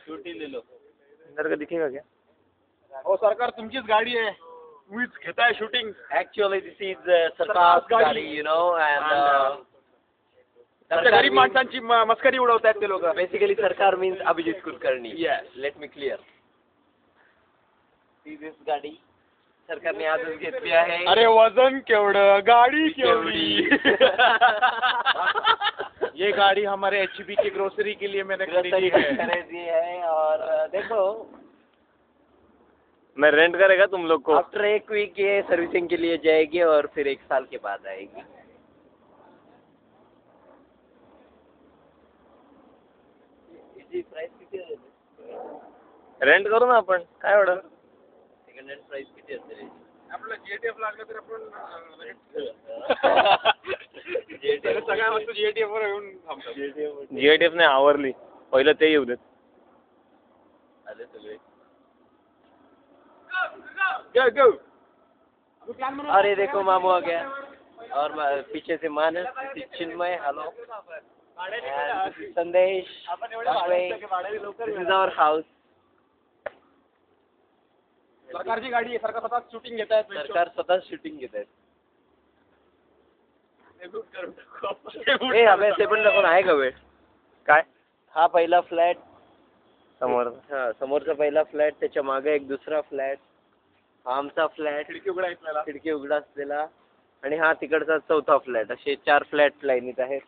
छोटी ले लो. अंदर का दिखेगा क्या? हो सरकार तुमचीच गाडी आहे, तुम्हीच घेताय shooting. Actually, this is Sarkar's gadi, you know, and गरीब माणसांची मस्करी उडवतायत ते लोक. basically Sarkar means Abhijit Kulkarni. Yes. Let me clear. See this gadi? सरकारने आजच घेतली आहे. अरे वजन केवढं, गाडी केवढी. ये गाड़ी हमारे HB की ग्रोसरी के लिए मैंने खरीदी है और देखो मैं रेंट करेगा तुम लोग को. आफ्टर एक वीक ये सर्विसिंग के लिए जाएगी और फिर 1 साल के बाद आएगी. इसकी प्राइस किती आहे? रेंट करू ना आपण, काय एवढं. सेकंड हँड प्राइस किती असेल? आपलं GTF लागलं तर आपण JTF सगळ्या वस्तू GTF वर येऊन थांबतात. GITF ने आवरली, पहिलं ते येऊ देत. आले सगळे. go. और ये देखो मामू आ गया और पीछे से मानस, चिन्मय, हेलो, संदेश, दिस इज आवर हाउस. सरकारची गाडी आहे, सरकार स्वतः शूटिंग घेत आहेत. सरकार स्वतः शूटिंग घेत आहेत. ए हमें ते पण दाखवून आहे का वेळ? काय हा पहिला फ्लॅट, समोर हा समोरचा पहिला फ्लॅट, त्याच्या मागे एक दुसरा फ्लॅट, हा आमचा फ्लॅट, खिडकी उघडा असलेला. खिडकी उघडा असलेला, आणि हा तिकडचा चौथा फ्लॅट. असे 4 फ्लॅट लाईनीत आहेत.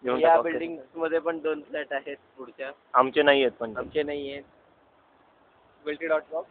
घेऊन या टाका. बिल्डिंग मध्ये पण 2 फ्लॅट आहेत पुढच्या. आमचे नाही आहेत पण. आमचे नाही आहेत. Welty.com.